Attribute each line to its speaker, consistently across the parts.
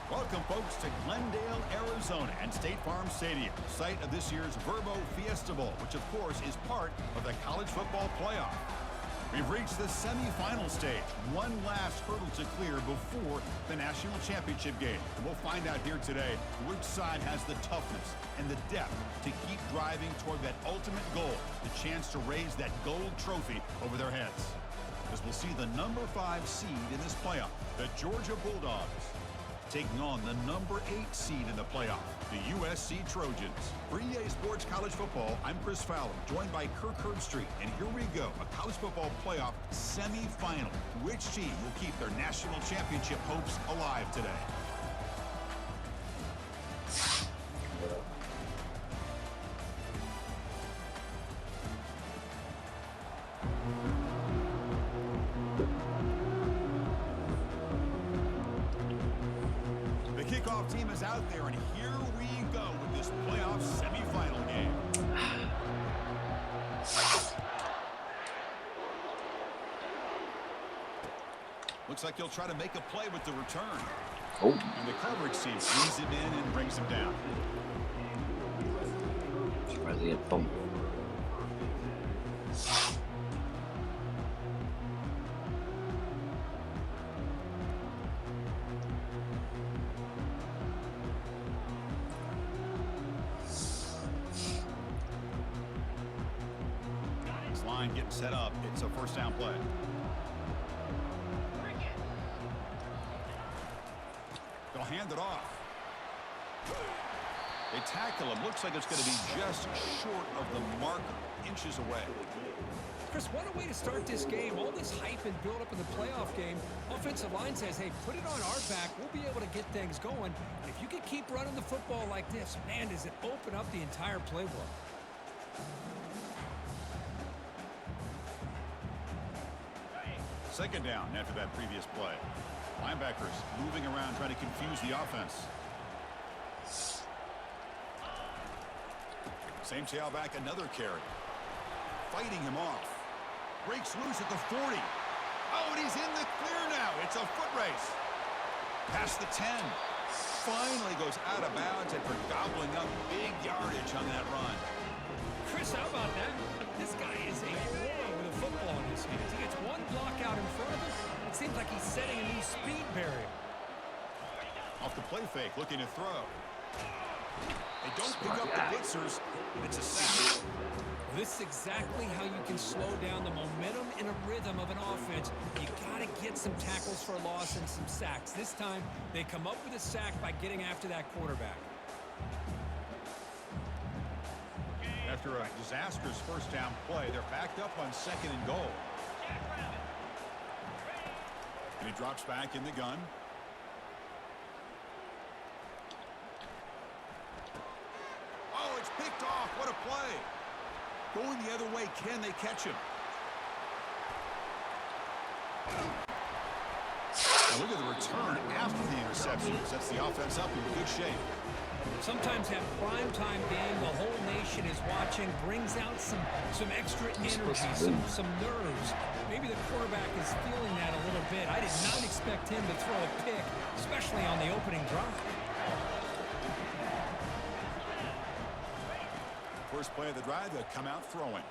Speaker 1: Welcome, folks, to Glendale, Arizona, and State Farm Stadium, site of this year's Verbo Fiesta Bowl, which, of course, is part of the college football playoff. We've reached the semifinal stage, one last hurdle to clear before the national championship game. And we'll find out here today which side has the toughness and the depth to keep driving toward that ultimate goal, the chance to raise that gold trophy over their heads. As we'll see the number 5 seed in this playoff, the Georgia Bulldogs, taking on the number 8 seed in the playoff, the USC Trojans. For EA Sports College Football, I'm Chris Fowler, joined by Kirk Herbstreit. And here we go, a college football playoff semifinal. Which team will keep their national championship hopes alive today? Kickoff team is out there, and here we go with this playoff semifinal game. Looks like he'll try to make a play with the return.
Speaker 2: Oh.
Speaker 1: And the coverage team brings him in and brings him down.
Speaker 2: Tries to get bumped.
Speaker 1: Line getting set up. It's a first down play. They'll hand it off. They tackle him. Looks like it's going to be just short of the marker, inches away.
Speaker 3: Chris, what a way to start this game. All this hype and build up in the playoff game. Offensive line says, hey, put it on our back. We'll be able to get things going. And if you can keep running the football like this, man, does it open up the entire playbook.
Speaker 1: Second down after that previous play. Linebackers moving around trying to confuse the offense. Same tailback, another carry. Fighting him off. Breaks loose at the 40. Oh, and he's in the clear now. It's a foot race. Past the 10. Finally goes out of bounds and for gobbling up big yardage on that run.
Speaker 3: Chris, how about that? This guy is a pro with a football in his hands. He gets one block out in front of him. It seems like he's setting a new speed barrier.
Speaker 1: Off the play fake, looking to throw. They don't pick up the blitzers, and it's a sack.
Speaker 3: This is exactly how you can slow down the momentum and a rhythm of an offense. You got to get some tackles for loss and some sacks. This time, they come up with a sack by getting after that quarterback.
Speaker 1: After a disastrous first down play, they're backed up on 2nd and goal. And he drops back in the gun. Oh, it's picked off. What a play. Going the other way, can they catch him? Now look at the return after the interception. Sets the offense up in good shape.
Speaker 3: Sometimes that primetime game, the whole nation is watching, brings out some extra energy, some nerves. Maybe the quarterback is feeling that a little bit. I did not expect him to throw a pick, especially on the opening drive.
Speaker 1: First play of the drive, they'll come out throwing.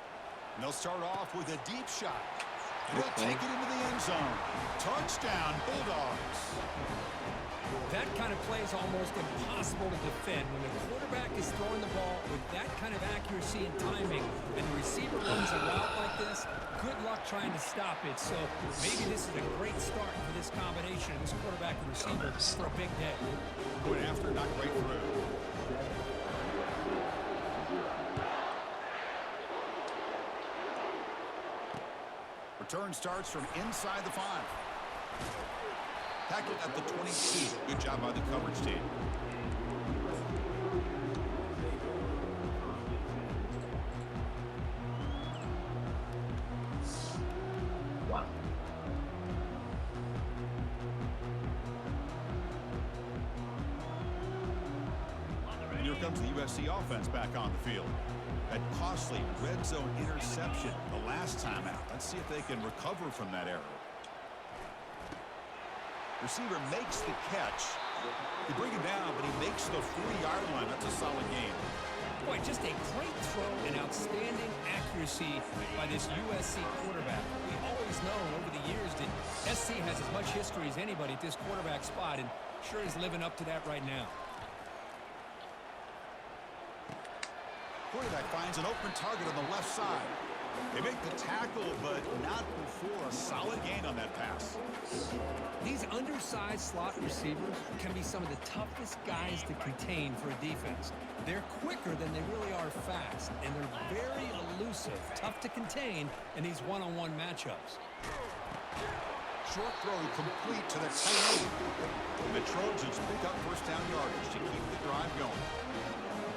Speaker 1: And they'll start off with a deep shot. And they'll take it into the end zone. Touchdown, Bulldogs.
Speaker 3: That kind of play is almost impossible to defend. When the quarterback is throwing the ball with that kind of accuracy and timing, and the receiver runs a route like this, good luck trying to stop it. So maybe this is a great start for this combination of this quarterback and receiver for a big day.
Speaker 1: Going after, not right through. Return starts from inside the 5. Tackled at the 22. Good job by the coverage team.
Speaker 2: Wow.
Speaker 1: And here comes the USC offense back on the field. That costly red zone interception the last time out. Let's see if they can recover from that error. Receiver makes the catch. They bring him down, but he makes the 40-yard line. That's a solid game.
Speaker 3: Boy, just a great throw and outstanding accuracy by this USC quarterback. We always known over the years that SC has as much history as anybody at this quarterback spot, and sure is living up to that right now.
Speaker 1: Quarterback finds an open target on the left side. They make the tackle, but not before a solid gain on that pass.
Speaker 3: These undersized slot receivers can be some of the toughest guys to contain for a defense. They're quicker than they really are fast, and they're very elusive, tough to contain in these one-on-one matchups.
Speaker 1: Short throw complete to the tight end. And the Trojans pick up first down yardage to keep the drive going.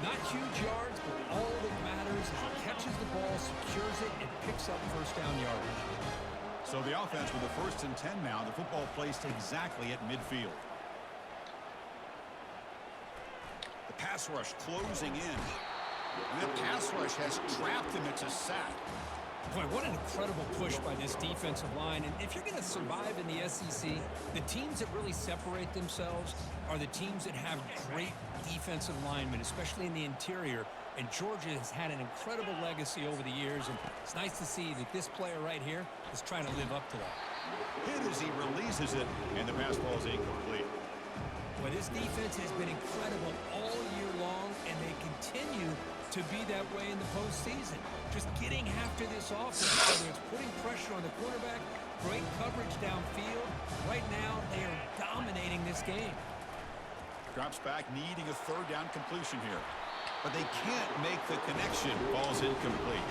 Speaker 3: Not huge yards, but all that matters is he catches the ball, secures it, and picks up first down yardage.
Speaker 1: So the offense with the 1st and 10 now, the football placed exactly at midfield. The pass rush closing in. And the pass rush has trapped him. It's a sack.
Speaker 3: Boy, what an incredible push by this defensive line. And if you're going to survive in the SEC, the teams that really separate themselves are the teams that have great defensive linemen, especially in the interior. And Georgia has had an incredible legacy over the years, and it's nice to see that this player right here is trying to live up to that.
Speaker 1: Hit as he releases it, and the pass ball is incomplete.
Speaker 3: Well, this defense has been incredible all year long, and they continue to be that way in the postseason. Just getting after this offense, whether it's putting pressure on the quarterback, great coverage downfield. Right now, they are dominating this game.
Speaker 1: Drops back, needing a 3rd down completion here. But they can't make the connection. Ball's incomplete.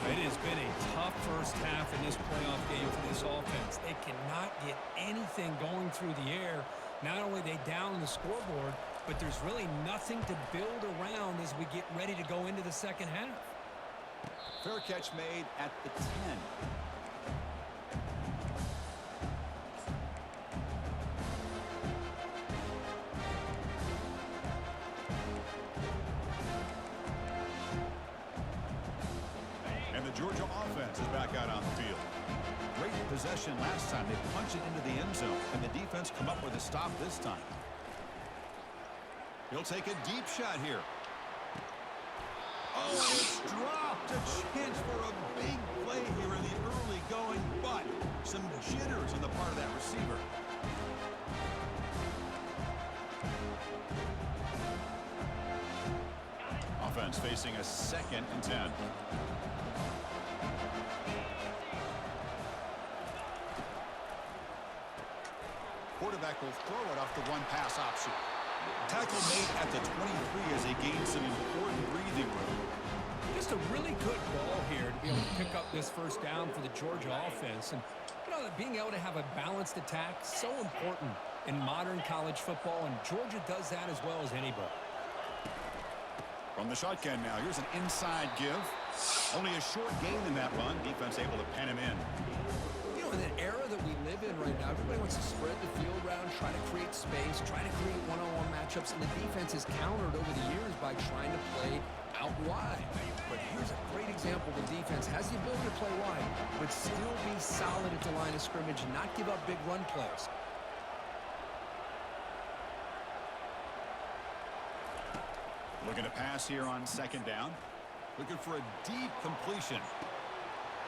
Speaker 3: It has been a tough first half in this playoff game for this offense. They cannot get anything going through the air. Not only are they down on the scoreboard, but there's really nothing to build around as we get ready to go into the second half.
Speaker 1: Fair catch made at the 10. And the Georgia offense is back out on the field. Great possession last time. They punch it into the end zone, and the defense come up with a stop this time. He'll take a deep shot here. Oh, it's dropped. A chance for a big play here in the early going, but some jitters on the part of that receiver. Offense facing a 2nd and 10. Quarterback will throw it off the one-pass option. Tackle made at the 23 as they gain some important breathing room.
Speaker 3: Just a really good ball here to be able to pick up this first down for the Georgia offense. And, you know, being able to have a balanced attack, so important in modern college football, and Georgia does that as well as anybody.
Speaker 1: From the shotgun now, here's an inside give. Only a short gain in that run. Defense able to pen him in.
Speaker 3: You know, in that era that we live in right now, everybody wants to spread the space, try to create one-on-one matchups, and the defense has countered over the years by trying to play out wide. But here's a great example. The defense has the ability to play wide, but still be solid at the line of scrimmage and not give up big run plays.
Speaker 1: Looking to pass here on second down. Looking for a deep completion.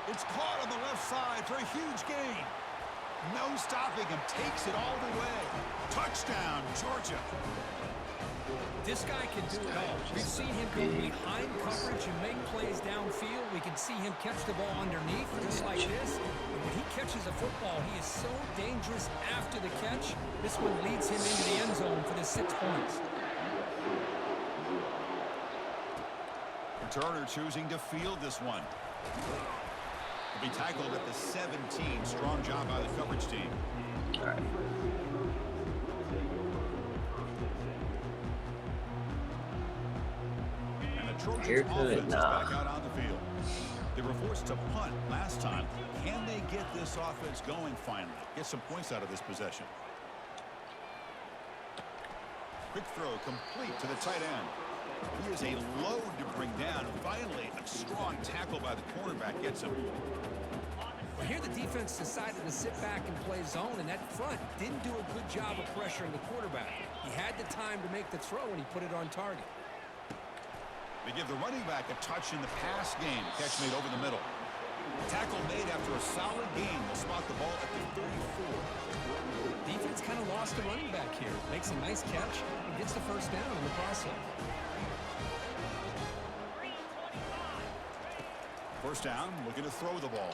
Speaker 1: It's caught on the left side for a huge gain. No stopping him. Takes it all the way. Touchdown, Georgia.
Speaker 3: This guy can do it all. We've seen him go behind coverage and make plays downfield. We can see him catch the ball underneath just like this. And when he catches a football, he is so dangerous after the catch. This one leads him into the end zone for the 6 points.
Speaker 1: Turner choosing to field this one. He'll be tackled at the 17. Strong job by the coverage team.
Speaker 2: All right.
Speaker 1: And the Trojans
Speaker 2: Here
Speaker 1: offense
Speaker 2: to
Speaker 1: is back out on the field. They were forced to punt last time. Can they get this offense going finally? Get some points out of this possession. Quick throw complete to the tight end. He is a load to bring down. Finally, a strong tackle by the cornerback gets him.
Speaker 3: Well, here the defense decided to sit back and play zone, and that front didn't do a good job of pressuring the quarterback. He had the time to make the throw, and he put it on target.
Speaker 1: They give the running back a touch in the pass game. Catch made over the middle. Tackle made after a solid gain. Will spot the ball at the 34.
Speaker 3: Defense kind of lost the running back here. Makes a nice catch and gets the first down in the process.
Speaker 1: First down, looking to throw the ball.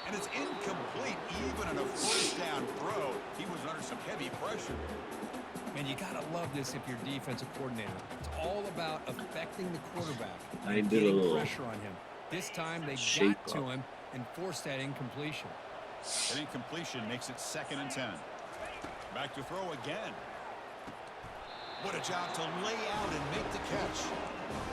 Speaker 1: And it's incomplete, even on a first down throw. He was under some heavy pressure.
Speaker 3: Man, you got to love this if you're defensive coordinator. It's all about affecting the quarterback.
Speaker 2: I did a
Speaker 3: getting
Speaker 2: little
Speaker 3: pressure on him. This time they
Speaker 2: shape
Speaker 3: got to
Speaker 2: up.
Speaker 3: him and forced that incompletion.
Speaker 1: An incompletion makes it 2nd and 10. Back to throw again. What a job to lay out and make the catch.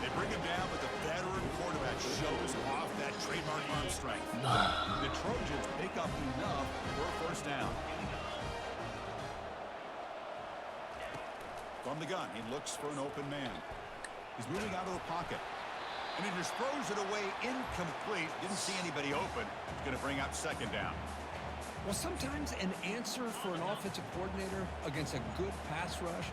Speaker 1: They bring him down, but the veteran quarterback shows off that trademark arm strength. The Trojans pick up enough for a first down. From the gun, he looks for an open man. He's moving out of the pocket. And he just throws it away incomplete. Didn't see anybody open. He's going to bring up 2nd down.
Speaker 3: Well, sometimes an answer for an offensive coordinator against a good pass rush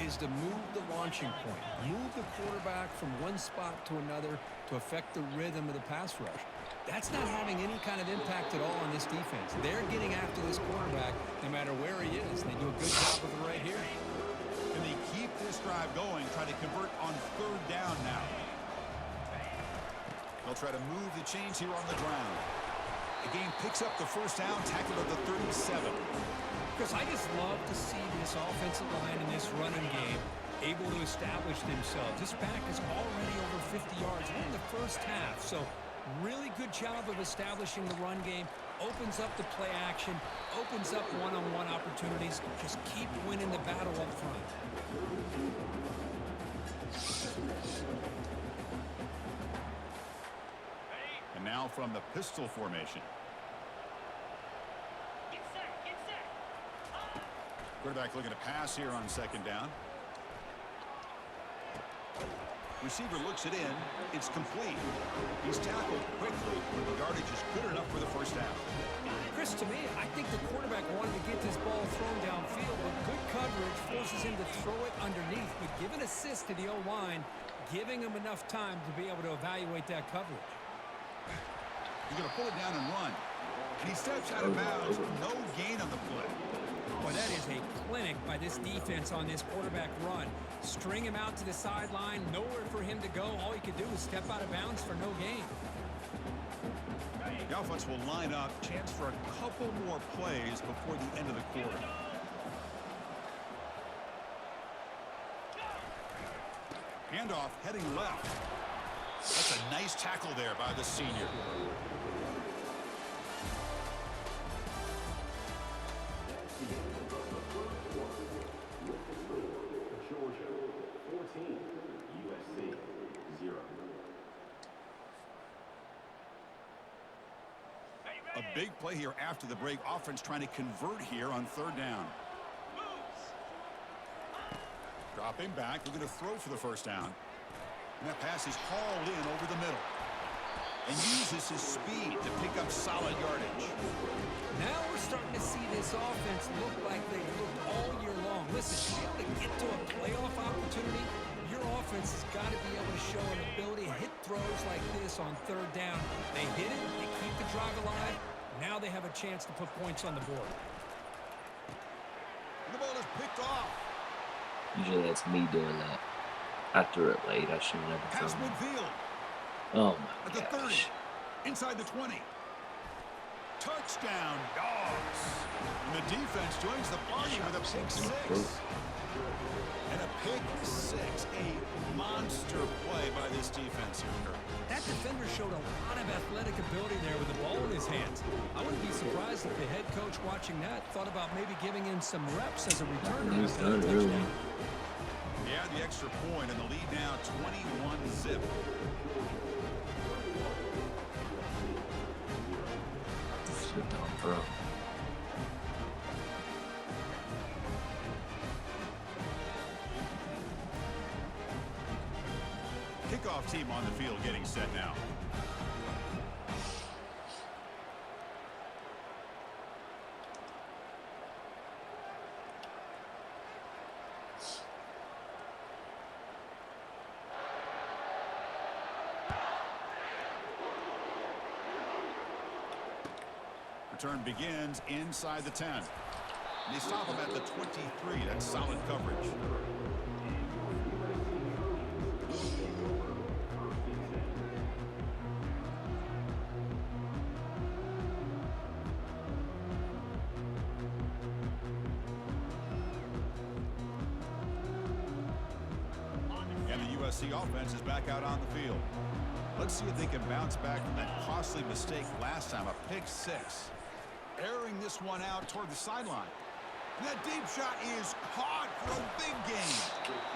Speaker 3: is to move the launching point. Move the quarterback from one spot to another to affect the rhythm of the pass rush. That's not having any kind of impact at all on this defense. They're getting after this quarterback no matter where he is. They do a good job of it right here.
Speaker 1: Can they keep this drive going, try to convert on 3rd down now? They'll try to move the chains here on the ground. The game picks up the first down, tackled at the 37.
Speaker 3: Chris, I just love to see this offensive line in this running game able to establish themselves. This back is already over 50 yards. We're in the first half, so really good job of establishing the run game. Opens up the play action, opens up one-on-one opportunities. Just keep winning the battle up front.
Speaker 1: And now from the pistol formation. Quarterback looking to pass here on 2nd down. Receiver looks it in. It's complete. He's tackled quickly when the yardage is good enough for the first down.
Speaker 3: Chris, to me, I think the quarterback wanted to get this ball thrown downfield, but good coverage forces him to throw it underneath. But give an assist to the O-line, giving him enough time to be able to evaluate that coverage.
Speaker 1: He's going to pull it down and run. And he steps out of bounds. No gain on the play.
Speaker 3: Boy, that is a clinic by this defense on this quarterback run. String him out to the sideline, nowhere for him to go. All he could do is step out of bounds for no gain.
Speaker 1: The offense will line up. Chance for a couple more plays before the end of the quarter. Handoff heading left. That's a nice tackle there by the senior.
Speaker 4: Georgia 14, USC 0.
Speaker 1: A big play here after the break. Offense trying to convert here on 3rd down. Dropping back, looking to throw for the first down. And that pass is hauled in over the middle. And uses his speed to pick up solid yardage.
Speaker 3: Now we're starting to see this offense look like they've looked all year long. Listen, to be able to get to a playoff opportunity, your offense has got to be able to show an ability to hit throws like this on third down. They hit it, they keep the drive alive. Now they have a chance to put points on the board.
Speaker 1: And the ball is picked off.
Speaker 2: Usually that's me doing that. I threw it late. I should have never
Speaker 1: Pass
Speaker 2: thrown it.
Speaker 1: midfield.
Speaker 2: Oh
Speaker 1: At
Speaker 2: my
Speaker 1: the 30.
Speaker 2: gosh.
Speaker 1: Inside the 20. Touchdown, Dogs. And the defense joins the party with a pick six. And a pick six. A monster play by this defense here, Kirk.
Speaker 3: That defender showed a lot of athletic ability there with the ball in his hands. I wouldn't be surprised if the head coach watching that thought about maybe giving him some reps as a returner after that touchdown.
Speaker 1: Yeah, the extra point, and the lead now 21-zip. Kickoff team on the field getting set now. Return begins inside the 10. And they stop him at the 23. That's solid coverage. And the USC offense is back out on the field. Let's see if they can bounce back from that costly mistake last time, a pick six. Airing this one out toward the sideline. And that deep shot is caught for a big gain.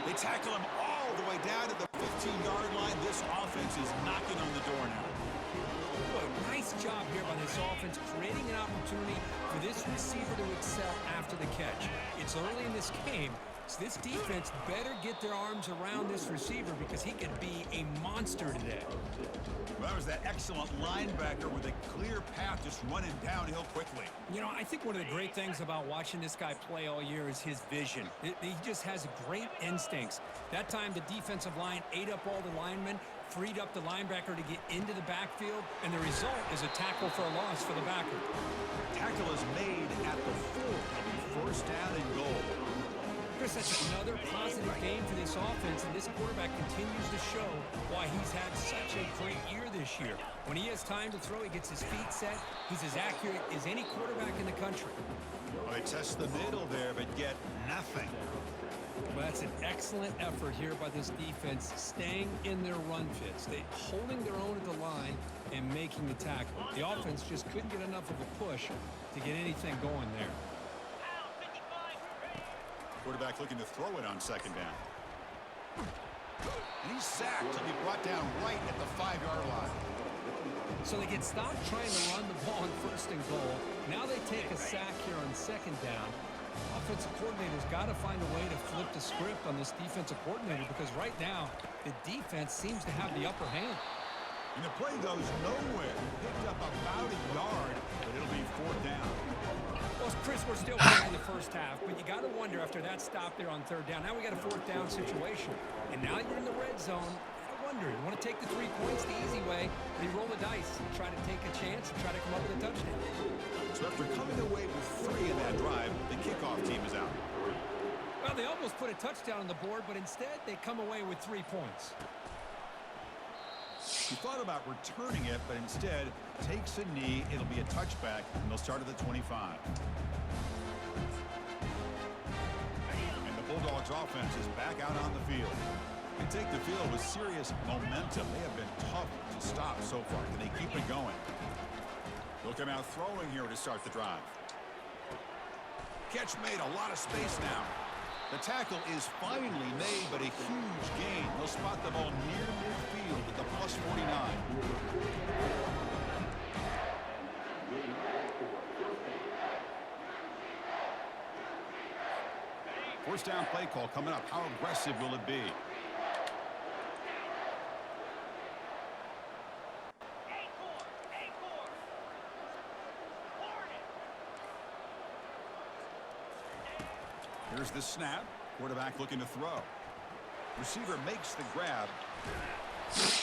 Speaker 1: They tackle him all the way down to the 15-yard line. This offense is knocking on the door now.
Speaker 3: Boy, nice job here by this offense, creating an opportunity for this receiver to excel after the catch. It's early in this game, so this defense better get their arms around this receiver because he could be a monster today.
Speaker 1: Well, that was that excellent linebacker with a clear path just running downhill quickly.
Speaker 3: You know, I think one of the great things about watching this guy play all year is his vision. He just has great instincts. That time, the defensive line ate up all the linemen, freed up the linebacker to get into the backfield, and the result is a tackle for a loss for the backer.
Speaker 1: Tackle is made at the 4. It'll be first down and goal.
Speaker 3: Chris, that's another positive game for this offense, and this quarterback continues to show why he's had such a great year this year. When he has time to throw, he gets his feet set. He's as accurate as any quarterback in the country.
Speaker 1: Well, they test the middle there, but get nothing.
Speaker 3: Well, that's an excellent effort here by this defense, staying in their run fits. They holding their own at the line and making the tackle. The offense just couldn't get enough of a push to get anything going there.
Speaker 1: Quarterback looking to throw it on second down. And he's sacked. He'll be brought down right at the 5-yard line.
Speaker 3: So they get stopped trying to run the ball on first and goal. Now they take a sack here on second down. Offensive coordinator's got to find a way to flip the script on this defensive coordinator because right now the defense seems to have the upper hand.
Speaker 1: And the play goes nowhere. Picked up about a yard, but it'll be fourth down.
Speaker 3: Well, Chris, we're still playing the first half, but you got to wonder after that stop there on third down. Now we got a fourth down situation, and now you're in the red zone. I wonder, you want to take the 3 points the easy way, or you roll the dice and try to take a chance and try to come up with a touchdown.
Speaker 1: So after coming away with 3 in that drive, the kickoff team is out.
Speaker 3: Well, they almost put a touchdown on the board, but instead they come away with 3 points.
Speaker 1: He thought about returning it, but instead takes a knee. It'll be a touchback, and they'll start at the 25. And the Bulldogs offense is back out on the field. They take the field with serious momentum. They have been tough to stop so far. Can they keep it going? They'll come out throwing here to start the drive. Catch made, a lot of space now. The tackle is finally made, but a huge gain. They'll spot the ball near midfield at the plus 49. First down play call coming up. How aggressive will it be? Here's the snap. Quarterback looking to throw. Receiver makes the grab.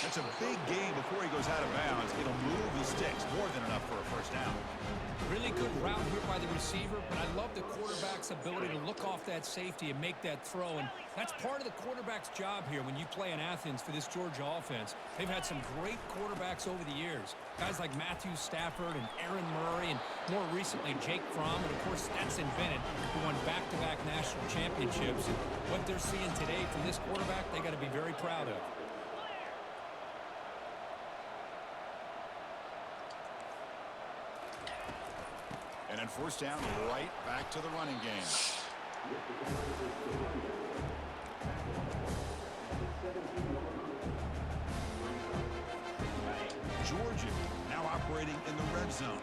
Speaker 1: That's a big gain before he goes out of bounds. It'll move the sticks. More than enough for a first down.
Speaker 3: Really good route here by the receiver, but I love the quarterback's ability to look off that safety and make that throw. And that's part of the quarterback's job here when you play in Athens for this Georgia offense. They've had some great quarterbacks over the years. Guys like Matthew Stafford and Aaron Murray and more recently Jake Fromm and, of course, Stetson Bennett, who won back-to-back national championships. And what they're seeing today from this quarterback, they got to be very proud of.
Speaker 1: And then first down, right back to the running game. Georgia now operating in the red zone.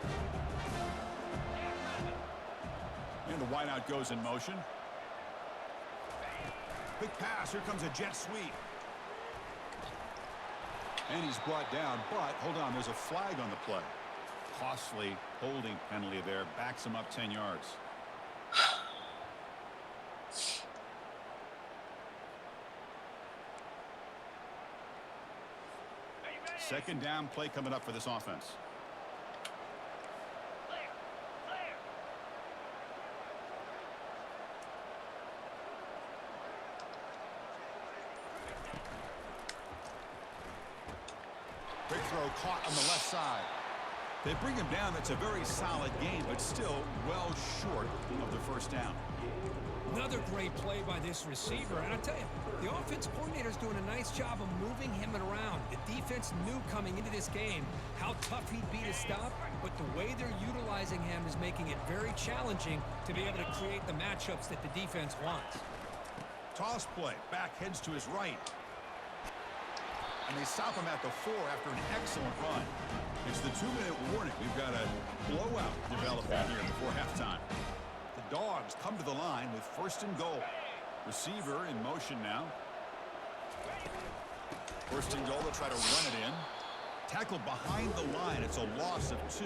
Speaker 1: And the wideout goes in motion. Big pass. Here comes a jet sweep. And he's brought down, but hold on, there's a flag on the play. Costly holding penalty there. Backs him up 10 yards. Second down play coming up for this offense. Quick throw caught on the left side. They bring him down. That's a very solid game, but still well short of the first down.
Speaker 3: Another great play by this receiver. And I tell you, the offense coordinator's doing a nice job of moving him around. The defense knew coming into this game how tough he'd be to stop, but the way they're utilizing him is making it very challenging to be able to create the matchups that the defense wants.
Speaker 1: Toss play. Back heads to his right. And they stop him at the 4 after an excellent run. It's the 2-minute warning. We've got a blowout developing here before halftime. The Dogs come to the line with first and goal. Receiver in motion now. First and goal. They'll try to run it in. Tackled behind the line. It's a loss of 2.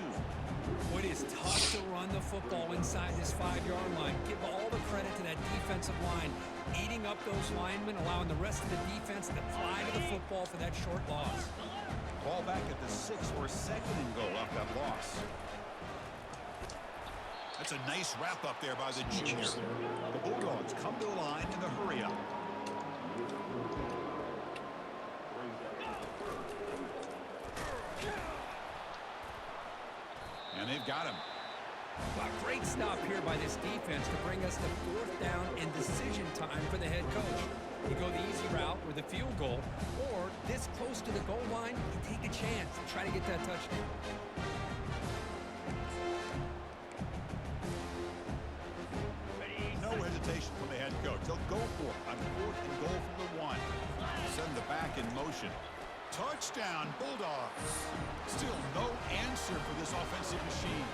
Speaker 3: It is tough to run the football inside this 5-yard line. Give all the credit to that defensive line, eating up those linemen, allowing the rest of the defense to fly to the football for that short loss.
Speaker 1: Ball back at the 6 for a second and goal off that loss. That's a nice wrap up there by the junior. The Bulldogs come to the line in the hurry up. And they've got him.
Speaker 3: A great stop here by this defense to bring us to fourth down and decision time for the head coach. You go the easy route with a field goal, or this close to the goal line, you take a chance and try to get that touchdown.
Speaker 1: No hesitation from the head coach. They'll go for it on fourth and goal from the 1. Send the back in motion. Touchdown, Bulldogs. Still no answer for this offensive machine.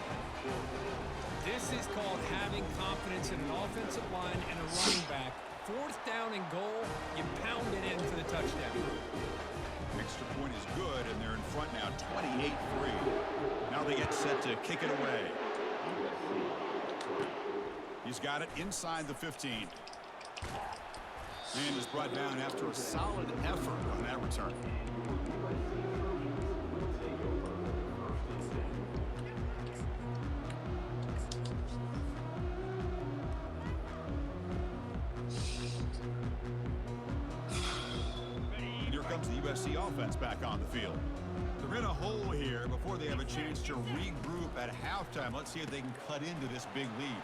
Speaker 3: This is called having confidence in an offensive line and a running back. Fourth down and goal, you pound it in for the touchdown.
Speaker 1: Extra point is good, and they're in front now, 28-3. Now they get set to kick it away. He's got it inside the 15. And is brought down after a solid effort on that return. And here comes the USC offense back on the field. They're in a hole here before they have a chance to regroup at halftime. Let's see if they can cut into this big lead.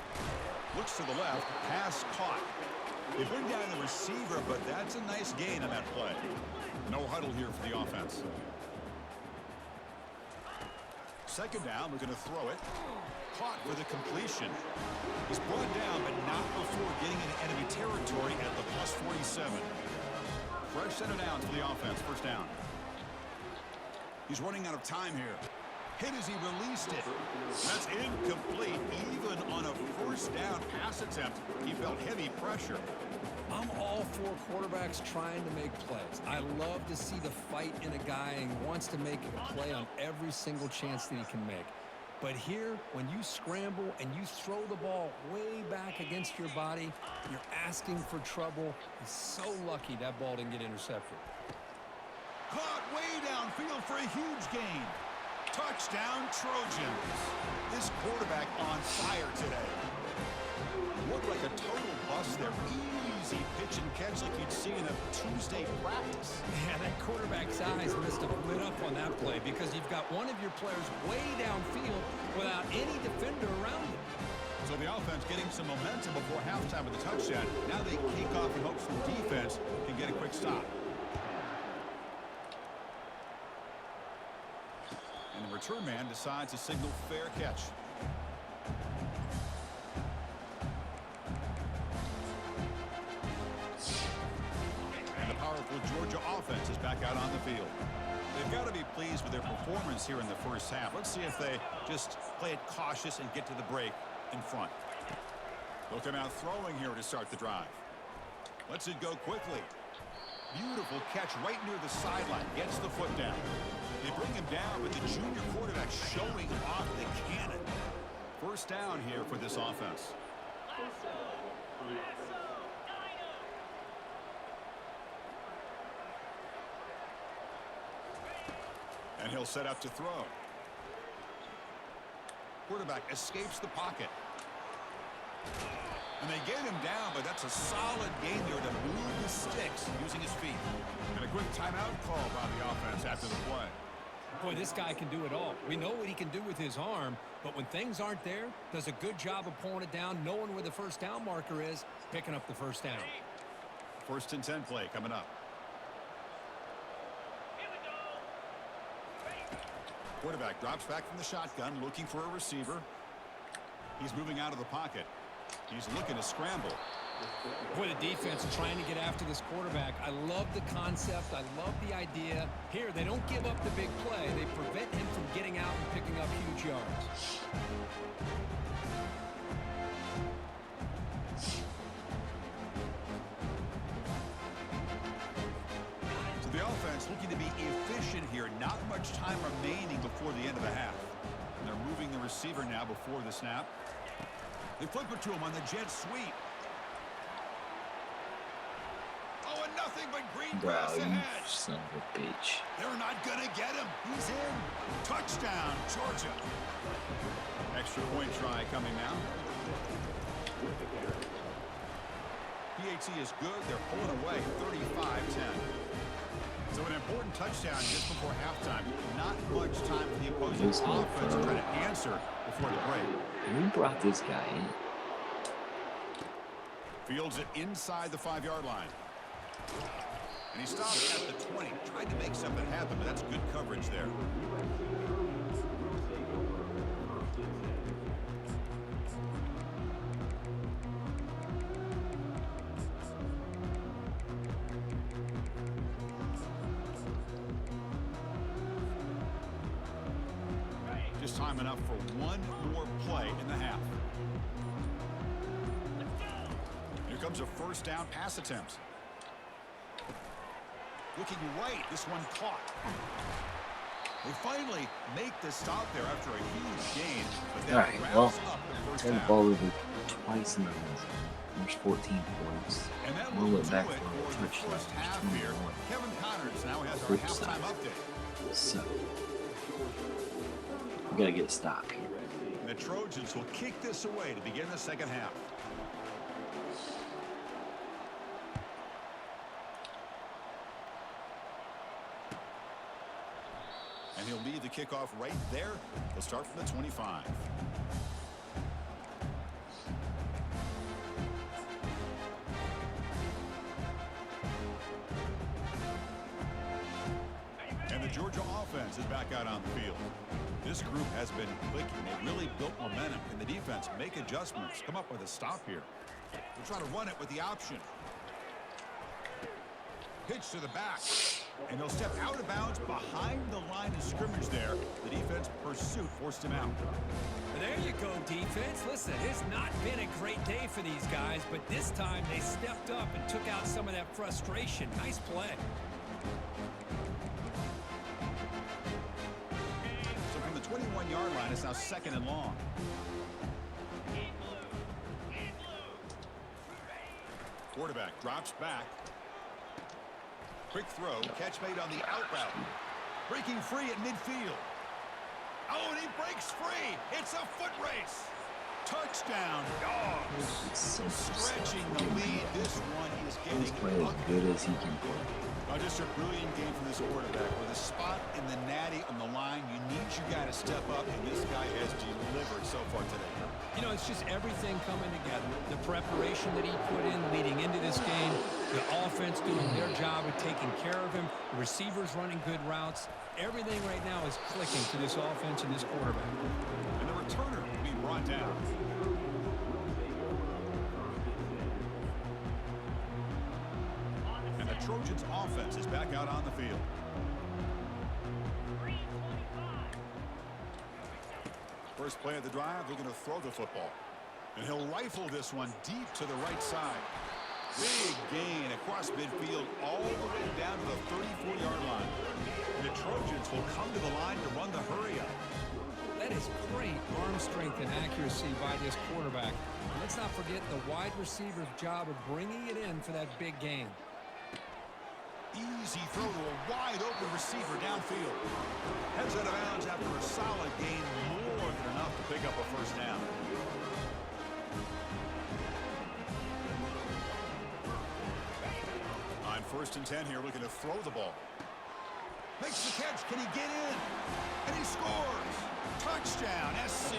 Speaker 1: Looks to the left, pass caught. They bring down the receiver, but that's a nice gain on that play. No huddle here for the offense. Second down, we're going to throw it. Caught for the completion. He's brought down, but not before getting into enemy territory at the plus 47. Fresh set of downs for the offense, first down. He's running out of time here. Hit as he released it. That's incomplete. Even on a first down pass attempt, he felt heavy pressure.
Speaker 3: I'm all for quarterbacks trying to make plays. I love to see the fight in a guy and wants to make a play on every single chance that he can make. But here, when you scramble and you throw the ball way back against your body, you're asking for trouble. He's so lucky that ball didn't get intercepted.
Speaker 1: Caught way downfield for a huge gain. Touchdown, Trojans. This quarterback on fire today. Looked like a total bust there. Easy pitch and catch like you'd see in a Tuesday practice.
Speaker 3: Yeah, that quarterback's eyes must have lit up on that play because you've got one of your players way downfield without any defender around him.
Speaker 1: So the offense getting some momentum before halftime with the touchdown. Now they kick off in hopes the defense can get a quick stop. And the return man decides to signal fair catch. And the powerful Georgia offense is back out on the field. They've got to be pleased with their performance here in the first half. Let's see if they just play it cautious and get to the break in front. They'll come out throwing here to start the drive. Lets it go quickly. Beautiful catch right near the sideline. Gets the foot down. They bring him down, but the junior quarterback showing off the cannon. First down here for this offense. And he'll set up to throw. Quarterback escapes the pocket. And they get him down, but that's a solid gain there to move the sticks using his feet. And a quick timeout call by the offense after the play.
Speaker 3: Boy, this guy can do it all. We know what he can do with his arm, but when things aren't there, does a good job of pulling it down, knowing where the first down marker is, picking up the first down.
Speaker 1: First and 10 play coming up. Quarterback drops back from the shotgun, looking for a receiver. He's moving out of the pocket. He's looking to scramble.
Speaker 3: Boy, the defense trying to get after this quarterback. I love the concept. I love the idea. Here, they don't give up the big play. They prevent him from getting out and picking up huge yards.
Speaker 1: So the offense looking to be efficient here. Not much time remaining before the end of the half. And they're moving the receiver now before the snap. They flip it to him on the jet sweep. Oh, and nothing but green grass ahead.
Speaker 2: Son of a bitch.
Speaker 1: They're not going to get him. He's in. Touchdown, Georgia. Extra point try coming now. PAT is good. They're pulling away 35-10. So an important touchdown just before halftime. Not much time for the opposing offense to try to answer before the break.
Speaker 2: Who brought this guy in?
Speaker 1: Fields it inside the 5-yard line. And he stops at the 20. Tried to make something happen, but that's good coverage there. Just time enough for one more play in the half. Here comes a first down pass attempt. Looking right, this one caught. They finally make the stop there after a huge gain. But that
Speaker 2: Alright, well,
Speaker 1: up the first
Speaker 2: turned the
Speaker 1: half.
Speaker 2: ball over twice in the There's 14 points.
Speaker 1: And that
Speaker 2: We'll
Speaker 1: will
Speaker 2: look
Speaker 1: do
Speaker 2: back
Speaker 1: it
Speaker 2: for
Speaker 1: for the
Speaker 2: touchdown.
Speaker 1: first half here. Kevin Connors now has our
Speaker 2: Flip
Speaker 1: halftime
Speaker 2: side.
Speaker 1: update.
Speaker 2: So, we gotta get a stop here.
Speaker 1: And the Trojans will kick this away to begin the second half. And he'll lead the kickoff right there. He'll start from the 25. And the Georgia offense is back out on the field. This group has been clicking. They really built momentum. And the defense make adjustments. Come up with a stop here. They'll try to run it with the option. Pitch to the back. And he'll step out of bounds behind the line of scrimmage there. The defense pursuit forced him out.
Speaker 3: There you go, defense. Listen, it's not been a great day for these guys, but this time they stepped up and took out some of that frustration. Nice play.
Speaker 1: So from the 21-yard line, it's now 2nd and long. Quarterback drops back. Quick throw, catch made on the out route. Breaking free at midfield. Oh, and he breaks free. It's a foot race. Touchdown, Dogs. Stretching the lead. This one is getting
Speaker 2: He's playing as good as he can play.
Speaker 1: just a brilliant game from this quarterback. With a spot in the natty on the line, you need your guy to step up, and this guy has delivered so far today.
Speaker 3: You know, it's just everything coming together. The preparation that he put in leading into this game, the offense doing their job of taking care of him, the receivers running good routes. Everything right now is clicking to this offense and this quarterback.
Speaker 1: And the returner will be brought down. And the Trojans' offense is back out on the field. First play of the drive, they're going to throw the football. And he'll rifle this one deep to the right side. Big gain across midfield all the way down to the 34-yard line. And the Trojans will come to the line to run the hurry-up.
Speaker 3: That is great arm strength and accuracy by this quarterback. And let's not forget the wide receiver's job of bringing it in for that big gain.
Speaker 1: Easy throw to a wide-open receiver downfield. Heads out of bounds after a solid gain, more than enough to pick up a first down. On 1st and 10 here, looking to throw the ball. Makes the catch. Can he get in? And he scores. Touchdown, SC.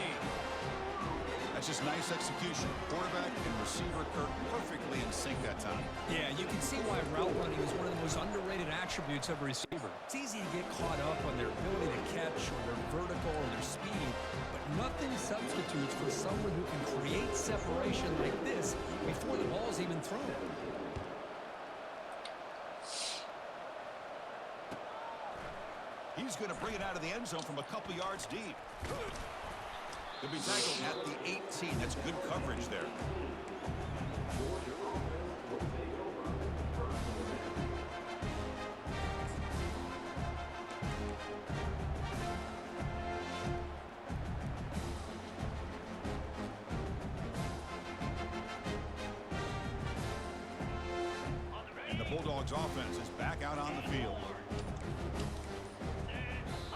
Speaker 1: That's just nice execution. Quarterback and receiver Kirk perfectly in sync that time.
Speaker 3: Yeah, you can see why route running is one of the most underrated attributes of a receiver. It's easy to get caught up on their ability to catch or their vertical or their speed, but nothing substitutes for someone who can create separation like this before the ball's even thrown.
Speaker 1: He's going to bring it out of the end zone from a couple yards deep. He'll be tackled at the 18. That's good coverage there. And the Bulldogs offense is back out on the field.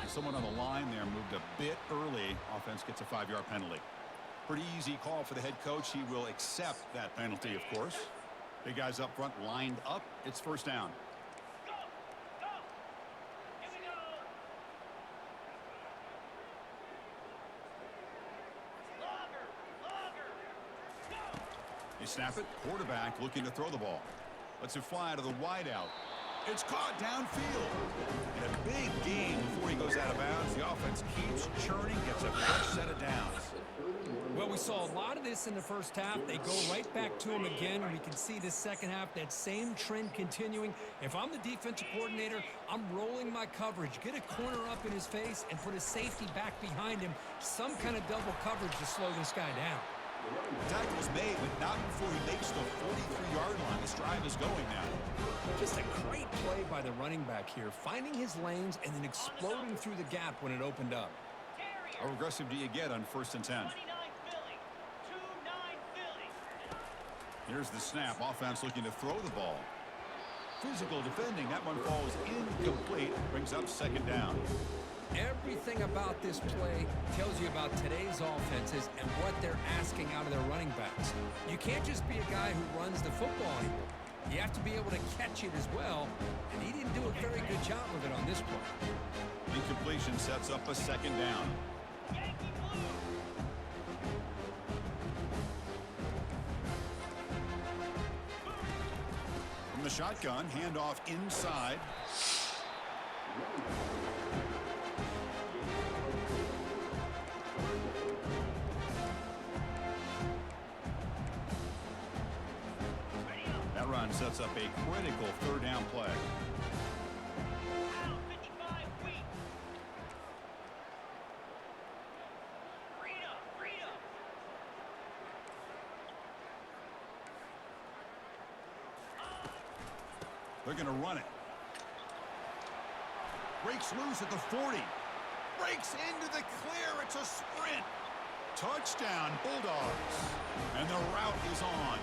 Speaker 1: Someone on the line there moved a bit early. Offense gets a 5-yard penalty. Pretty easy call for the head coach. He will accept that penalty, of course. Big guys up front lined up. It's first down. You snap it. Quarterback looking to throw the ball. Lets it fly to the wideout. It's caught downfield. And a big gain before he goes out of bounds. The offense keeps churning, gets a fresh set of downs.
Speaker 3: Well, we saw a lot of this in the first half. They go right back to him again. We can see this second half, that same trend continuing. If I'm the defensive coordinator, I'm rolling my coverage. Get a corner up in his face and put a safety back behind him. Some kind of double coverage to slow this guy down.
Speaker 1: The tackle's made, but not before he makes the 43-yard line. This drive is going now.
Speaker 3: Just a great play by the running back here, finding his lanes and then exploding through the gap when it opened up.
Speaker 1: How aggressive do you get on 1st and 10? Here's the snap. Offense looking to throw the ball. Physical defending. That one falls incomplete. Brings up 2nd down.
Speaker 3: Everything about this play tells you about today's offenses and what they're asking out of their running backs. You can't just be a guy who runs the football anymore. You have to be able to catch it as well, and he didn't do a very good job of it on this play.
Speaker 1: Incompletion sets up a 2nd down. From the shotgun, handoff inside. That run sets up a critical 3rd down play. They're going to run it. Breaks loose at the 40. Breaks into the clear. It's a sprint. Touchdown, Bulldogs. And the route is on.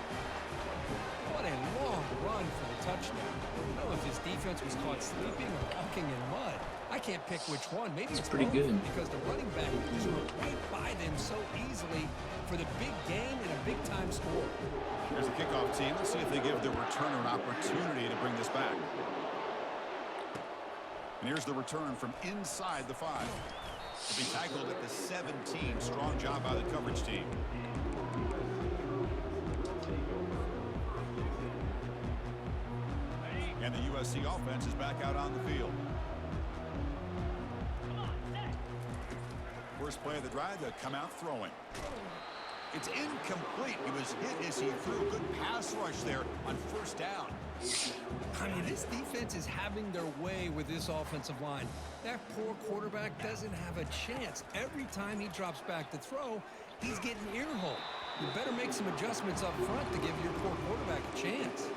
Speaker 3: What a long run for the touchdown. I don't know if his defense was caught sleeping or walking in mud. I can't pick which one. Maybe it's
Speaker 2: pretty
Speaker 3: both,
Speaker 2: good
Speaker 3: because the running back was right by them so easily for the big gain and a big-time score.
Speaker 1: Here's the kickoff team. Let's see if they give the returner an opportunity to bring this back. And here's the return from inside the 5. To be tackled at the 17. Strong job by the coverage team. And the USC offense is back out on the field. First play of the drive, they'll come out throwing. It's incomplete. He was hit as he threw a good pass rush there on first down.
Speaker 3: I mean, this defense is having their way with this offensive line. That poor quarterback doesn't have a chance. Every time he drops back to throw, he's getting ear-hole. You better make some adjustments up front to give your poor quarterback a chance.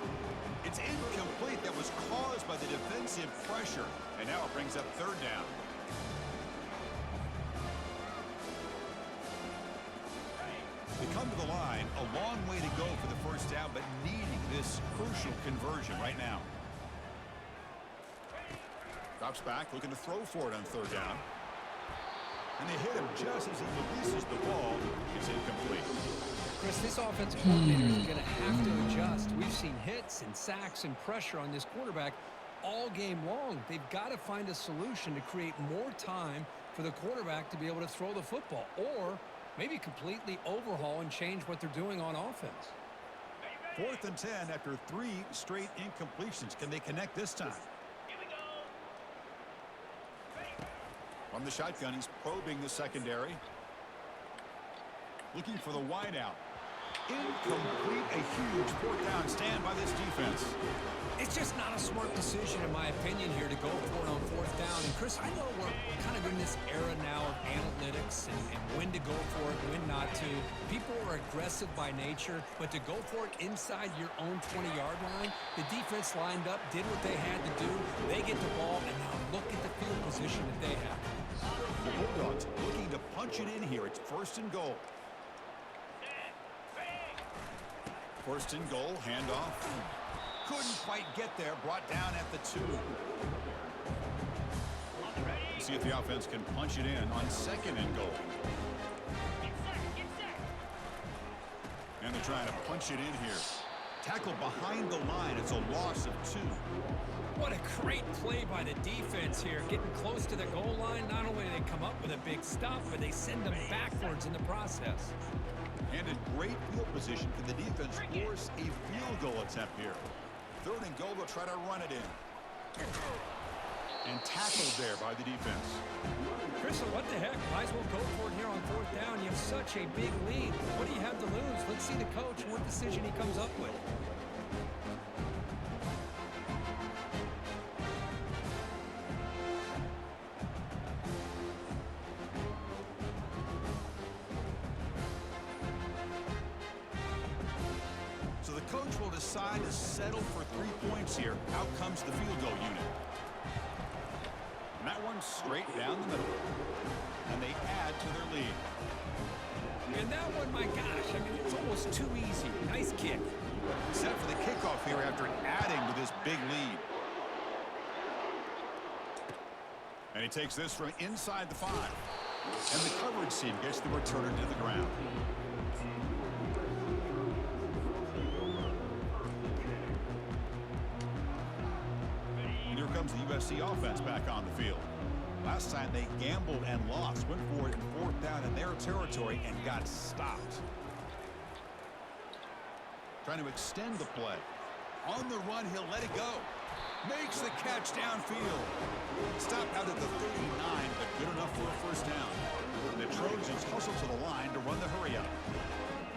Speaker 1: It's incomplete. That was caused by the defensive pressure. And now it brings up third down. They come to the line, a long way to go for the first down, but needing this crucial conversion right now. Drops back, looking to throw for it on third down. And they hit him just as he releases the ball. It's incomplete.
Speaker 3: Chris, this offensive coordinator is going to have to adjust. We've seen hits and sacks and pressure on this quarterback all game long. They've got to find a solution to create more time for the quarterback to be able to throw the football, or maybe completely overhaul and change what they're doing on offense.
Speaker 1: 4th and 10 after 3 straight incompletions. Can they connect this time? From the shotgun, he's probing the secondary. Looking for the wideout. Incomplete. A huge 4th down stand by this defense.
Speaker 3: It's just not a smart decision, in my opinion, here to go for it on 4th down. And, Chris, I know we're kind of in this era now of analytics and when to go for it, when not to. People are aggressive by nature, but to go for it inside your own 20-yard line, the defense lined up, did what they had to do. They get the ball, and now look at the field position that they have.
Speaker 1: The Bulldogs looking to punch it in here. It's 1st and goal. 1st and goal, handoff. Couldn't quite get there, brought down at the 2. See if the offense can punch it in on 2nd and goal. And they're trying to punch it in here. Tackled behind the line. It's a loss of 2.
Speaker 3: What a great play by the defense here. Getting close to the goal line, not only do they come up with a big stop, but they send them backwards in the process.
Speaker 1: And in great field position, can the defense force a field goal attempt here? 3rd and goal, they'll try to run it in. And tackled there by the defense.
Speaker 3: Chris, what the heck? Might as well go for it here on 4th down. You have such a big lead. What do you have to lose? Let's see the coach and what decision he comes up with.
Speaker 1: Coach will decide to settle for 3 points here. Out comes the field goal unit. And that one straight down the middle. And they add to their lead.
Speaker 3: And that one, my gosh, I mean, it's almost too easy. Nice kick.
Speaker 1: Set for the kickoff here after adding to this big lead. And he takes this from inside the 5. And the coverage team gets the returner to the ground. Comes the USC offense back on the field. Last time they gambled and lost, went for it in 4th down in their territory and got stopped. Trying to extend the play. On the run, he'll let it go. Makes the catch downfield. Stopped out at the 39, but good enough for a 1st down. And the Trojans hustle to the line to run the hurry up.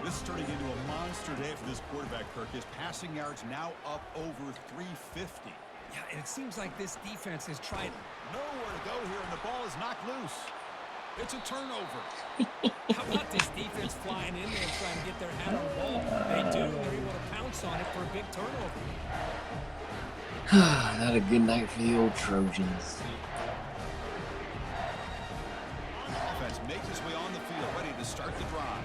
Speaker 1: This is turning into a monster day for this quarterback, Kirk. His passing yards now up over 350.
Speaker 3: Yeah, and it seems like this defense has tried
Speaker 1: nowhere to go here, and the ball is knocked loose. It's a turnover.
Speaker 3: How about this defense flying in there and trying to get their hand on the ball? They do. They're able to pounce on it for a big turnover.
Speaker 2: Not a good night for the old Trojans.
Speaker 1: Offense makes its way on the field, ready to start the drive.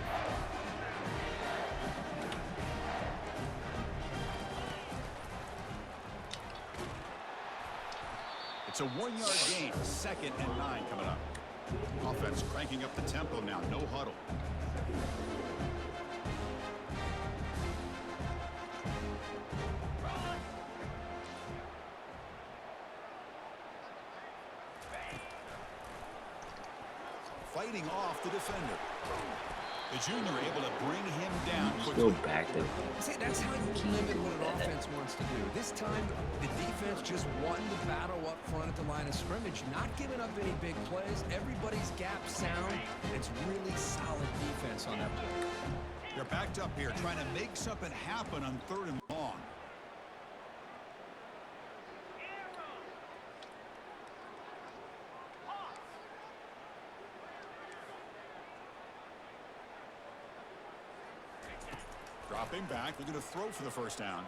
Speaker 1: It's a 1-yard gain, 2nd and 9 coming up. Offense cranking up the tempo now, no huddle. Fighting off the defender. The junior able to bring him down quickly.
Speaker 2: Go back there.
Speaker 3: See, that's how you limit what an offense wants to do. This time, the defense just won the battle up front at the line of scrimmage, not giving up any big plays. Everybody's gap sound. It's really solid defense on that play.
Speaker 1: They're backed up here, trying to make something happen on 3rd and long. Dropping back, looking to throw for the first down.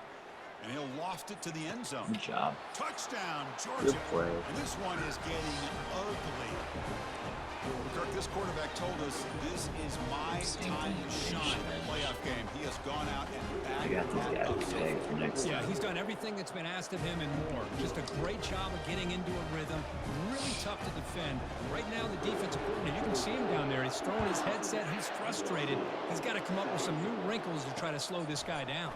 Speaker 1: And he'll lost it to the end zone.
Speaker 2: Good job.
Speaker 1: Touchdown, Georgia.
Speaker 2: Good play.
Speaker 1: And this one is getting ugly. Kirk, this quarterback told us this is my time to shine in the playoff game. He has gone out and
Speaker 2: I got these guys tagged for next
Speaker 3: Yeah,
Speaker 2: time.
Speaker 3: he's done everything that's been asked of him and more. Just a great job of getting into a rhythm. Really tough to defend. Right now, the defensive coordinator, you can see him down there. He's throwing his headset. He's frustrated. He's got to come up with some new wrinkles to try to slow this guy down.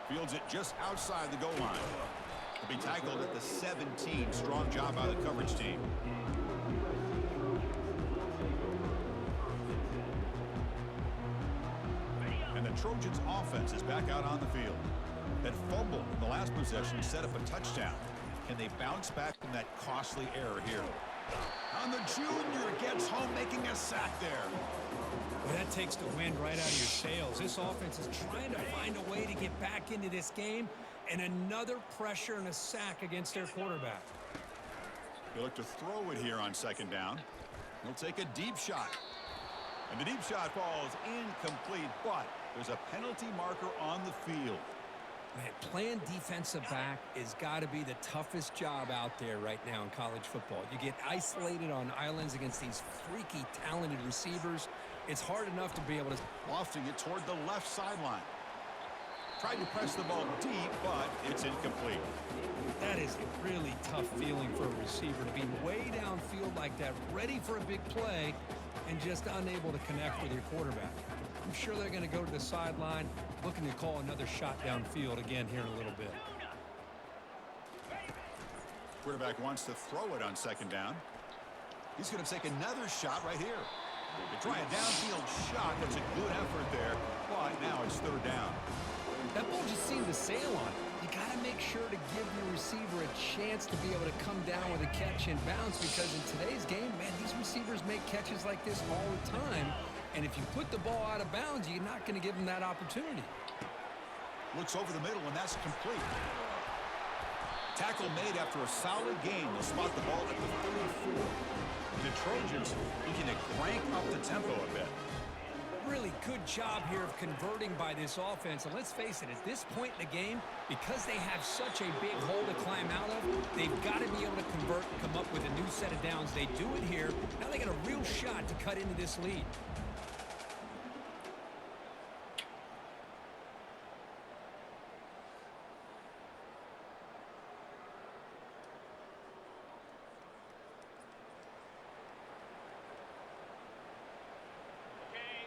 Speaker 1: Fields it just outside the goal line. He'll be tackled at the 17. Strong job by the coverage team. And the Trojans offense is back out on the field. That fumble in the last possession set up a touchdown. Can they bounce back from that costly error here? And the junior gets home, making a sack there.
Speaker 3: Well, that takes the wind right out of your sails. This offense is trying to find a way to get back into this game, and another pressure and a sack against their quarterback.
Speaker 1: They look to throw it here on 2nd down. He'll take a deep shot. And the deep shot falls incomplete, but there's a penalty marker on the field.
Speaker 3: Man, playing defensive back has got to be the toughest job out there right now in college football. You get isolated on islands against these freaky, talented receivers. It's hard enough to be able to...
Speaker 1: Lofting it toward the left sideline. Tried to press the ball deep, but it's incomplete.
Speaker 3: That is a really tough feeling for a receiver to be way downfield like that, ready for a big play, and just unable to connect with your quarterback. I'm sure they're going to go to the sideline, looking to call another shot downfield again here in a little bit.
Speaker 1: Quarterback wants to throw it on 2nd down. He's going to take another shot right here. They try a downfield shot. That's a good effort there, but now it's 3rd down.
Speaker 3: That ball just seemed to sail on it. You got to make sure to give your receiver a chance to be able to come down with a catch and bounce, because in today's game, man, these receivers make catches like this all the time. And if you put the ball out of bounds, you're not going to give them that opportunity.
Speaker 1: Looks over the middle, and that's complete. Tackle made after a solid gain. They'll spot the ball at the 34. The Trojans looking to crank up the tempo a bit.
Speaker 3: Really good job here of converting by this offense. And let's face it, at this point in the game, because they have such a big hole to climb out of, they've got to be able to convert, come up with a new set of downs. They do it here. Now they got a real shot to cut into this lead.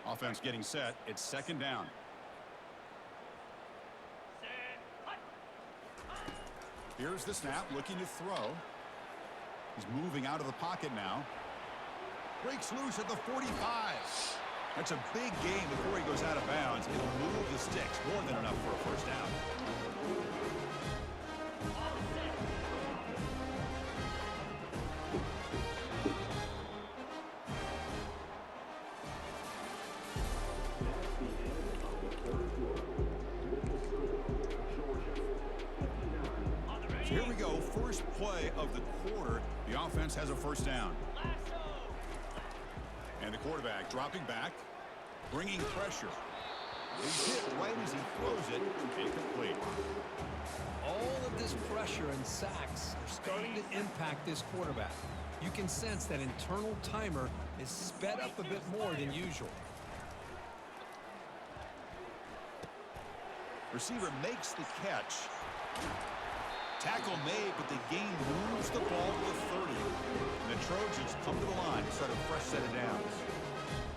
Speaker 1: Offense getting set. It's 2nd down. Here's the snap, looking to throw. He's moving out of the pocket now. Breaks loose at the 45. That's a big gain before he goes out of bounds. It'll move the sticks. More than enough for a 1st down. Here we go, first play of the quarter. The offense has a 1st down. And the quarterback dropping back, bringing pressure. He's hit right as he throws it, incomplete.
Speaker 3: All of this pressure pressure and sacks are starting to impact this quarterback. You can sense that internal timer is sped up a bit more than usual.
Speaker 1: Receiver makes the catch. Tackle made, but the gain moves the ball to the 30. And the Trojans come to the line to start a fresh set of downs.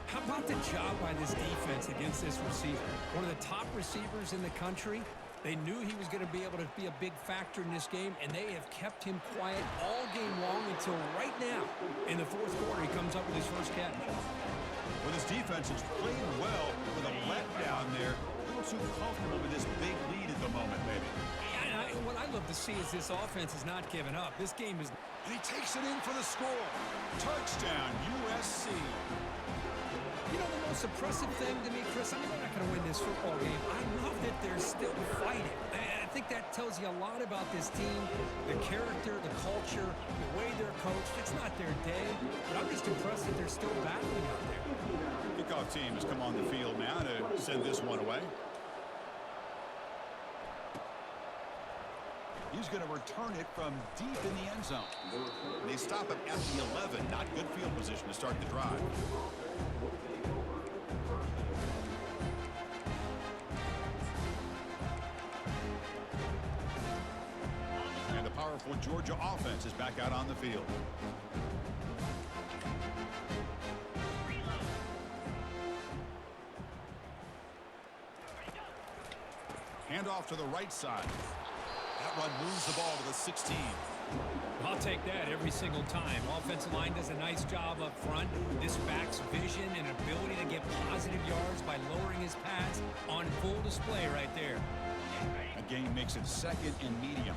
Speaker 3: How about the job by this defense against this receiver? One of the top receivers in the country. They knew he was going to be able to be a big factor in this game, and they have kept him quiet all game long until right now. In the fourth quarter, he comes up with his first catch.
Speaker 1: Well, this defense is playing well with a letdown there. A little too comfortable with this big lead at the moment, maybe.
Speaker 3: What I love to see is this offense is not giving up. This game is...
Speaker 1: And he takes it in for the score. Touchdown, USC.
Speaker 3: You know, the most impressive thing to me, Chris, I mean, they're not going to win this football game. I love that they're still fighting. I think that tells you a lot about this team, the character, the culture, the way they're coached. It's not their day, but I'm just impressed that they're still battling out there.
Speaker 1: Kickoff team has come on the field now to send this one away. He's going to return it from deep in the end zone. And they stop him at the 11. Not good field position to start the drive. And the powerful Georgia offense is back out on the field. Handoff to the right side. That run moves the ball to the 16.
Speaker 3: I'll take that every single time. Offensive line does a nice job up front. This back's vision and ability to get positive yards by lowering his pads on full display right there.
Speaker 1: A gain makes it second and medium.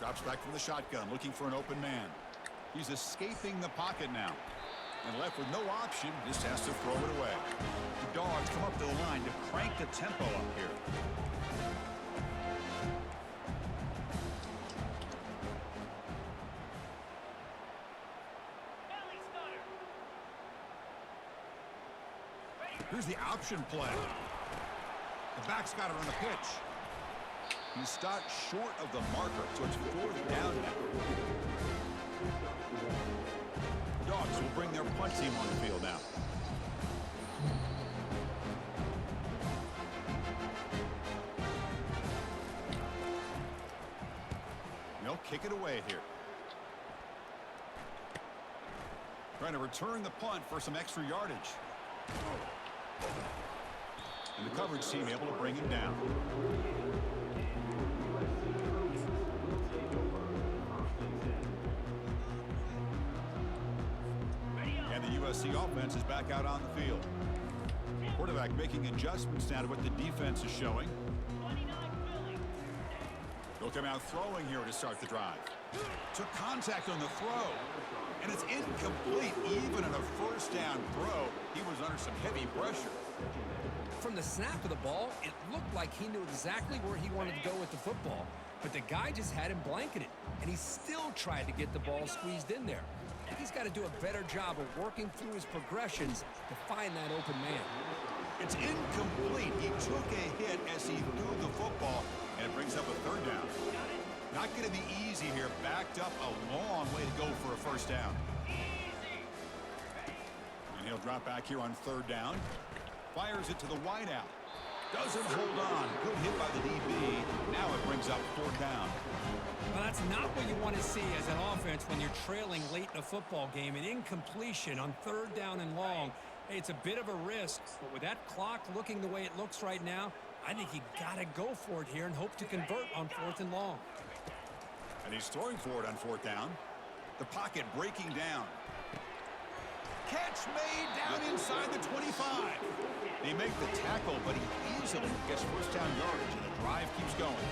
Speaker 1: Drops back from the shotgun, looking for an open man. He's escaping the pocket now. And left with no option, just has to throw it away. The Dogs come up to the line to crank the tempo up here. Here's the option play. The back's got it on the pitch. He's stopped short of the marker, so it's fourth down now. Dogs will bring their punt team on the field now. They'll kick it away here. Trying to return the punt for some extra yardage. And the coverage team able to bring him down. And the USC offense is back out on the field. Quarterback making adjustments now to what the defense is showing. They'll come out throwing here to start the drive. Took contact on the throw. And it's incomplete. Even on a first down throw, he was under some heavy pressure.
Speaker 3: From the snap of the ball, it looked like he knew exactly where he wanted to go with the football. But the guy just had him blanketed. And he still tried to get the ball squeezed in there. He's got to do a better job of working through his progressions to find that open man.
Speaker 1: It's incomplete. He took a hit as he threw the football, and it brings up a third down. Not going to be easy here. Backed up a long way to go for a first down. And he'll drop back here on third down. Fires it to the wideout. Doesn't hold on. Good hit by the DB. Now it brings up fourth down.
Speaker 3: Well, that's not what you want to see as an offense when you're trailing late in a football game. An incompletion on third down and long. Hey, it's a bit of a risk, but with that clock looking the way it looks right now, I think you got to go for it here and hope to convert on fourth and long.
Speaker 1: And he's throwing for it on fourth down. The pocket breaking down. Catch made down inside the 25. They make the tackle, but he easily gets first down yardage, and the drive keeps going.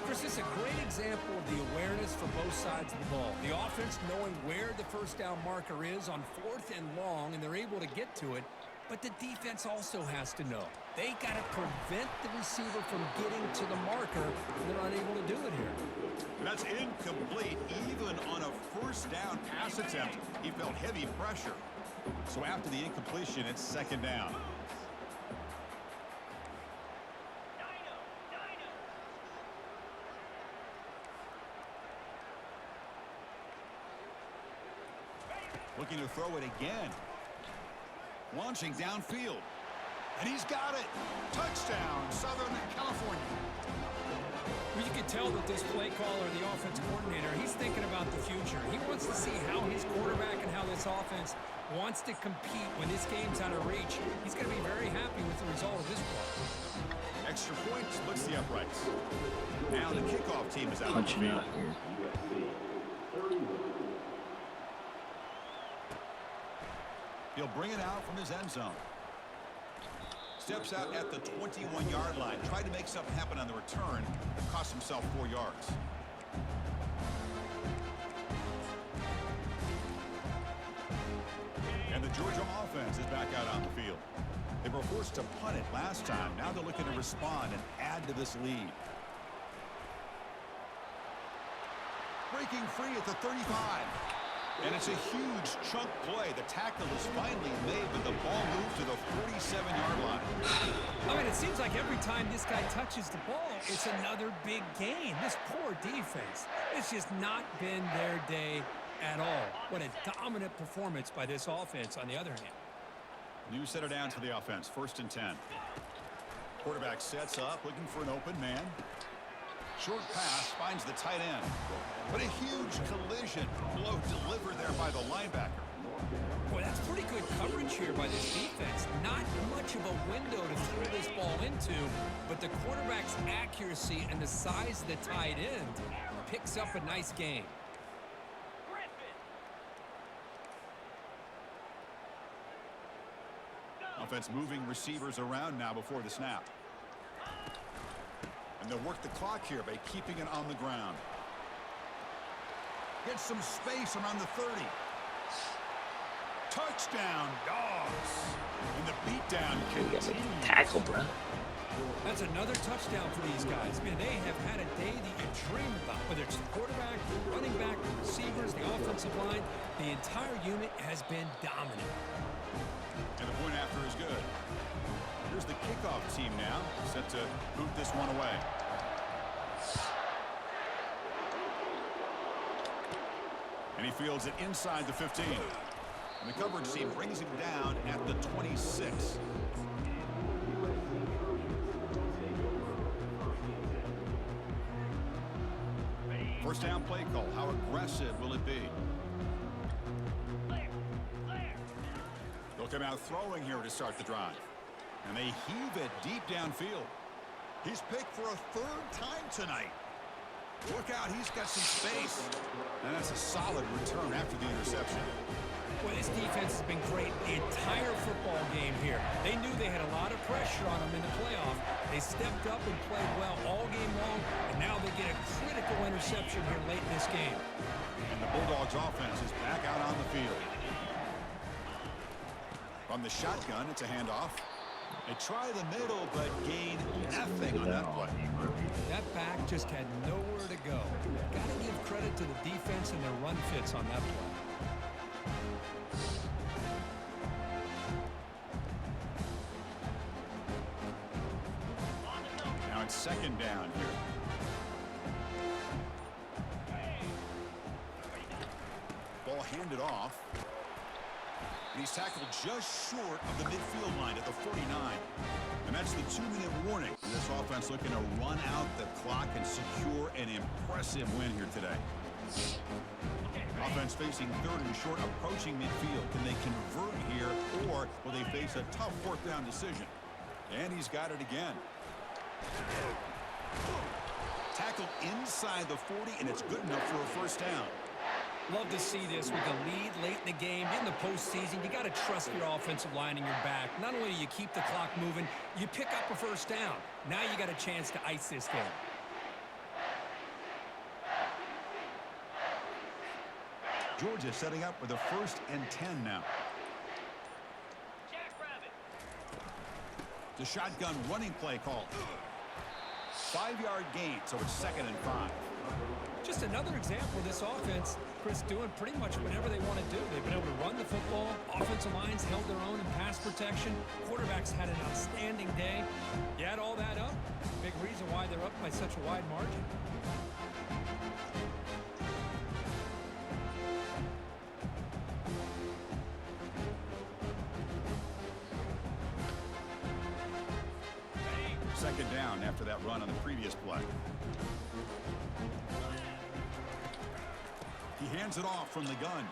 Speaker 3: Chris, it's a great example of the awareness for both sides of the ball. The offense knowing where the first down marker is on fourth and long, and they're able to get to it. But the defense also has to know. They got to prevent the receiver from getting to the marker, and they're unable to do it here.
Speaker 1: That's incomplete. Even on a first down pass attempt, he felt heavy pressure. So after the incompletion, it's second down. Looking to throw it again. Launching downfield. And he's got it. Touchdown, Southern California.
Speaker 3: Well, you can tell that this play caller, the offensive coordinator, he's thinking about the future. He wants to see how his quarterback and how this offense wants to compete when this game's out of reach. He's going to be very happy with the result of this play.
Speaker 1: Extra point splits the uprights. Now the kickoff team is out on the
Speaker 2: Punching
Speaker 1: field.
Speaker 2: out here.
Speaker 1: He'll bring it out from his end zone. Steps out at the 21-yard line. Tried to make something happen on the return, but cost himself 4 yards. And the Georgia offense is back out on the field. They were forced to punt it last time. Now they're looking to respond and add to this lead. Breaking free at the 35. And it's a huge chunk play. The tackle is finally made, but the ball moved to the 47-yard line.
Speaker 3: I mean, it seems like every time this guy touches the ball, it's another big gain. This poor defense, it's just not been their day at all. What a dominant performance by this offense on the other hand.
Speaker 1: New setter down to the offense, 1st and 10. Quarterback sets up, looking for an open man. Short pass finds the tight end. But a huge collision blow delivered there by the linebacker.
Speaker 3: Boy, that's pretty good coverage here by this defense. Not much of a window to throw this ball into, but the quarterback's accuracy and the size of the tight end picks up a nice gain.
Speaker 1: Offense moving receivers around now before the snap. And they'll work the clock here by keeping it on the ground. Get some space around the 30. Touchdown, Dogs. And the beatdown continues.
Speaker 2: Tackle, bro.
Speaker 3: That's another touchdown for these guys. Man, they have had a day that you dream about. Whether it's the quarterback, the running back, the receivers, the offensive line, the entire unit has been dominant.
Speaker 1: And the point after is good. Here's the kickoff team now, set to boot this one away. And he fields it inside the 15. And the coverage team brings him down at the 26. First down play call. How aggressive will it be? They'll come out throwing here to start the drive. And they heave it deep downfield. He's picked for a 3rd time tonight. Look out, he's got some space. And that's a solid return after the interception.
Speaker 3: Well, this defense has been great the entire football game here. They knew they had a lot of pressure on them in the playoff. They stepped up and played well all game long, and now they get a critical interception here late in this game.
Speaker 1: And the Bulldogs offense is back out on the field. From the shotgun, it's a handoff. They try the middle, but gain nothing on that play.
Speaker 3: That back just had nowhere to go. Got to give credit to the defense and their run fits on that play.
Speaker 1: Now it's 2nd down here. Ball handed off. And he's tackled just short of the midfield line at the 49. And that's the 2-minute warning. And this offense looking to run out the clock and secure an impressive win here today. Offense facing 3rd and short, approaching midfield. Can they convert here, or will they face a tough 4th down decision? And he's got it again. Tackled inside the 40, and it's good enough for a 1st down.
Speaker 3: Love to see this with a lead late in the game. In the postseason, you got to trust your offensive line and your back. Not only do you keep the clock moving, you pick up a 1st down. Now you got a chance to ice this game.
Speaker 1: Georgia setting up with a 1st and 10 now. The shotgun running play call. 5-yard gain, so it's 2nd and 5.
Speaker 3: Just another example of this offense, Chris, doing pretty much whatever they want to do. They've been able to run the football. Offensive lines held their own in pass protection. Quarterbacks had an outstanding day. You add all that up, big reason why they're up by such a wide margin.
Speaker 1: second down after that run on the previous play. He hands it off from the gun.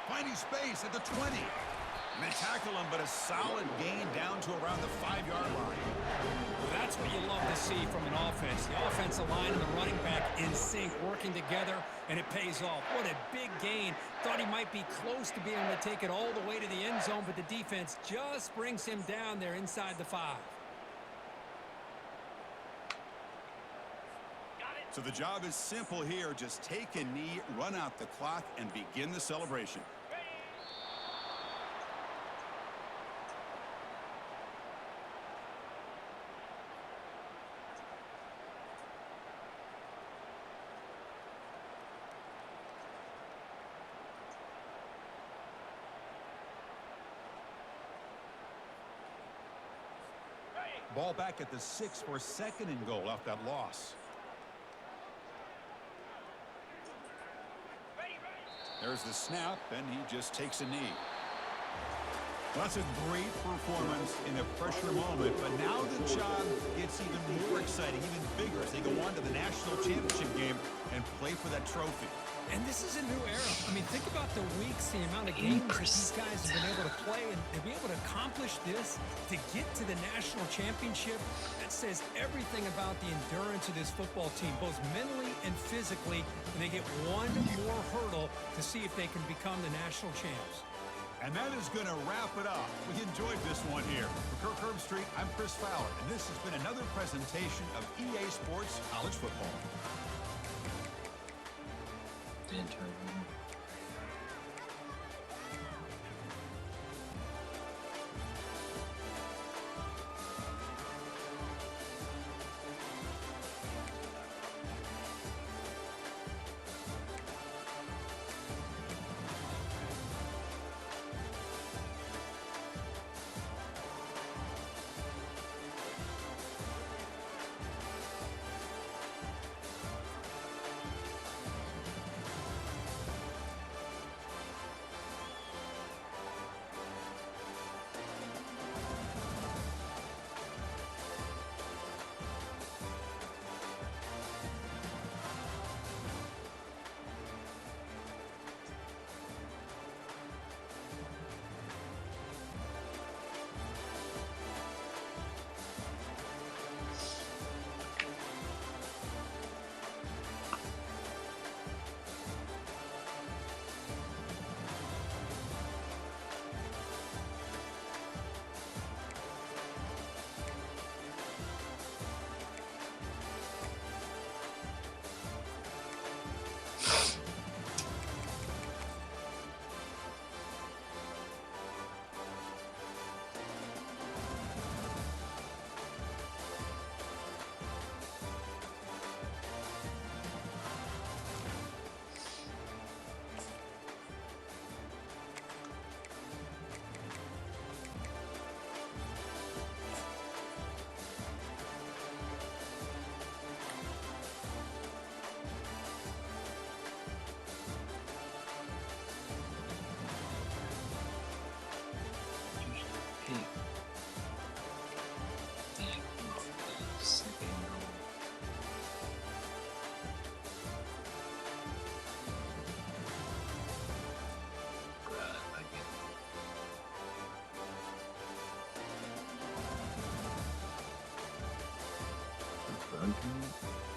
Speaker 1: Finding space at the 20. And they tackle him, but a solid gain down to around the 5-yard line.
Speaker 3: Well, that's what you love to see from an offense. The offensive line and the running back in sync, working together, and it pays off. What a big gain. Thought he might be close to being able to take it all the way to the end zone, but the defense just brings him down there inside the 5.
Speaker 1: So the job is simple here. Just take a knee, run out the clock, and begin the celebration. Ball back at the 6 for 2nd and goal off that loss. There's the snap, and he just takes a knee. Well, that's a great performance in a pressure moment, but now the job gets even more exciting, even bigger as they go on to the national championship game and play for that trophy.
Speaker 3: And this is a new era. I mean, think about the weeks, the amount of games that these guys have been able to play, and to be able to accomplish this, to get to the national championship, that says everything about the endurance of this football team, both mentally and physically, and they get one more hurdle to see if they can become the national champs.
Speaker 1: And that is going to wrap it up. We enjoyed this one here. For Kirk Herbstreit, I'm Chris Fowler, and this has been another presentation of EA Sports College Football.
Speaker 2: Intern. Okay.